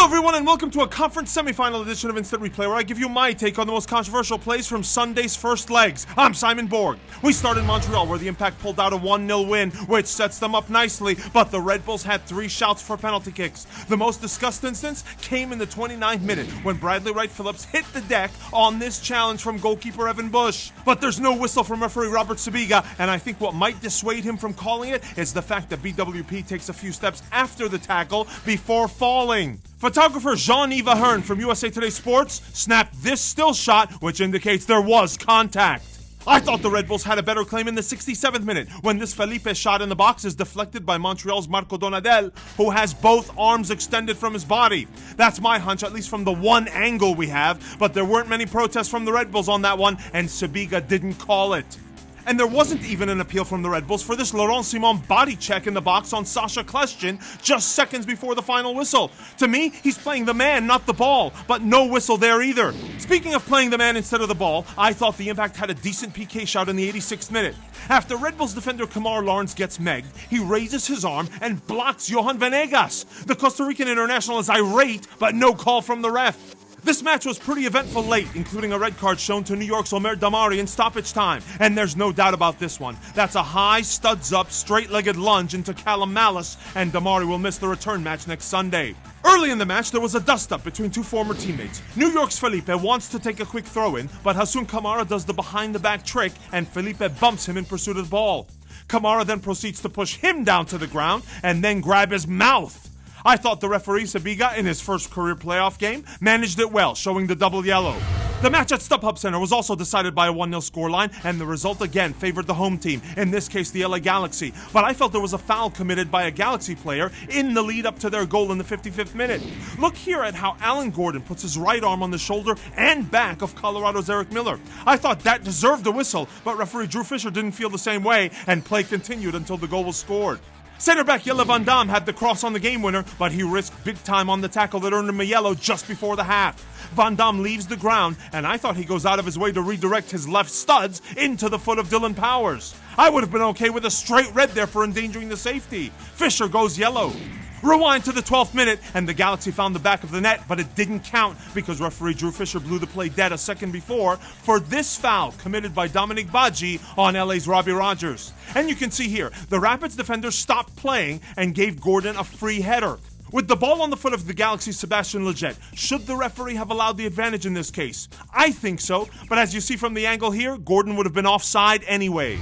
everyone, and welcome to a conference semifinal edition of Instant Replay, where I give you my take on the most controversial plays from Sunday's first legs. I'm Simon Borg. We start in Montreal, where the Impact pulled out a 1-0 win, which sets them up nicely, but the Red Bulls had 3 shouts for penalty kicks. The most discussed instance came in the 29th minute, when Bradley Wright Phillips hit the deck on this challenge from goalkeeper Evan Bush. But there's no whistle from referee Robert Sabiga, and I think what might dissuade him from calling it is the fact that BWP takes a few steps after the tackle before falling. Photographer Jean-Yves Ahern from USA Today Sports snapped this still shot, which indicates there was contact. I thought the Red Bulls had a better claim in the 67th minute, when this Felipe shot in the box is deflected by Montreal's Marco Donadel, who has both arms extended from his body. That's my hunch, at least from the one angle we have, but there weren't many protests from the Red Bulls on that one, and Sabiga didn't call it. And there wasn't even an appeal from the Red Bulls for this Laurent Simon body check in the box on Sasha Kljestan just seconds before the final whistle. To me, he's playing the man, not the ball, but no whistle there either. Speaking of playing the man instead of the ball, I thought the Impact had a decent PK shot in the 86th minute. After Red Bulls defender Kamar Lawrence gets megged, he raises his arm and blocks Johan Venegas. The Costa Rican international is irate, but no call from the ref. This match was pretty eventful late, including a red card shown to New York's Omer Damari in stoppage time. And there's no doubt about this one. That's a high, studs-up, straight-legged lunge into Callum Malice, and Damari will miss the return match next Sunday. Early in the match, there was a dust-up between two former teammates. New York's Felipe wants to take a quick throw-in, but Hassoun Kamara does the behind-the-back trick, and Felipe bumps him in pursuit of the ball. Kamara then proceeds to push him down to the ground, and then grab his mouth. I thought the referee Sabiga, in his first career playoff game, managed it well, showing the double yellow. The match at StubHub Center was also decided by a 1-0 scoreline, and the result again favored the home team, in this case the LA Galaxy. But I felt there was a foul committed by a Galaxy player in the lead up to their goal in the 55th minute. Look here at how Alan Gordon puts his right arm on the shoulder and back of Colorado's Eric Miller. I thought that deserved a whistle, but referee Drew Fisher didn't feel the same way, and play continued until the goal was scored. Center back Jelle Van Damme had the cross on the game winner, but he risked big time on the tackle that earned him a yellow just before the half. Van Damme leaves the ground, and I thought he goes out of his way to redirect his left studs into the foot of Dylan Powers. I would have been okay with a straight red there for endangering the safety. Fisher goes yellow. Rewind to the 12th minute, and the Galaxy found the back of the net, but it didn't count because referee Drew Fisher blew the play dead a second before for this foul committed by Dominic Badji on LA's Robbie Rogers. And you can see here, the Rapids defenders stopped playing and gave Gordon a free header. With the ball on the foot of the Galaxy's Sebastian Lletget, should the referee have allowed the advantage in this case? I think so, but as you see from the angle here, Gordon would have been offside anyway.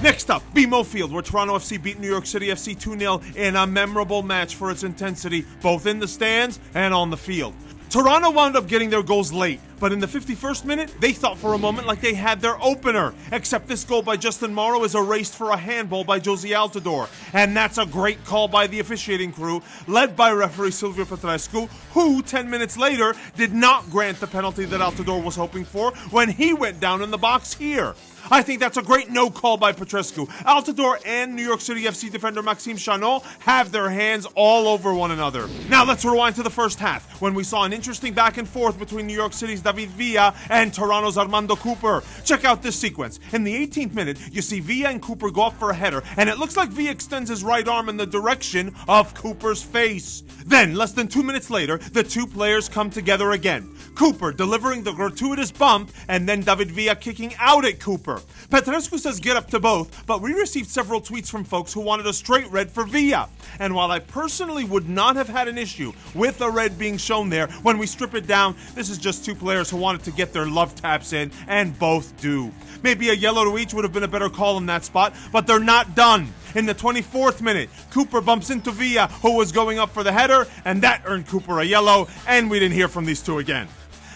Next up, BMO Field, where Toronto FC beat New York City FC 2-0 in a memorable match for its intensity, both in the stands and on the field. Toronto wound up getting their goals late, but in the 51st minute, they thought for a moment like they had their opener. Except this goal by Justin Morrow is erased for a handball by Josie Altidore. And that's a great call by the officiating crew, led by referee Silvio Petrescu, who, 10 minutes later, did not grant the penalty that Altidore was hoping for when he went down in the box here. I think that's a great no call by Petrescu. Altidore and New York City FC defender Maxime Chanot have their hands all over one another. Now let's rewind to the first half, when we saw an interesting back and forth between New York City's David Villa and Toronto's Armando Cooper. Check out this sequence. In the 18th minute, you see Villa and Cooper go up for a header, and it looks like Villa extends his right arm in the direction of Cooper's face. Then, less than 2 minutes later, the two players come together again. Cooper delivering the gratuitous bump, and then David Villa kicking out at Cooper. Petrescu says get up to both, but we received several tweets from folks who wanted a straight red for Villa. And while I personally would not have had an issue with a red being shown there, when we strip it down, this is just two players who wanted to get their love taps in, and both do. Maybe a yellow to each would have been a better call in that spot, but they're not done. In the 24th minute, Cooper bumps into Villa, who was going up for the header, and that earned Cooper a yellow, and we didn't hear from these two again.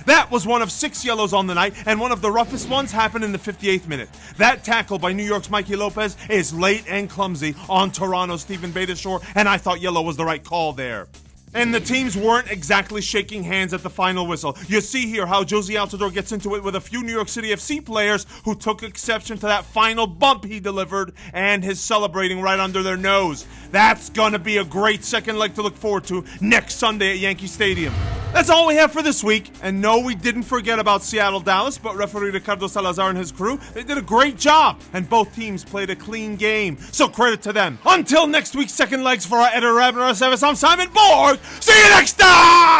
That was one of 6 yellows on the night, and one of the roughest ones happened in the 58th minute. That tackle by New York's Mikey Lopez is late and clumsy on Toronto's Stephen Beitashour, and I thought yellow was the right call there. And the teams weren't exactly shaking hands at the final whistle. You see here how Josie Altidore gets into it with a few New York City FC players who took exception to that final bump he delivered and his celebrating right under their nose. That's gonna be a great second leg to look forward to next Sunday at Yankee Stadium. That's all we have for this week. And no, we didn't forget about Seattle-Dallas, but referee Ricardo Salazar and his crew, they did a great job. And both teams played a clean game. So credit to them. Until next week's second legs for our editor, I'm Simon Borg. See you next time!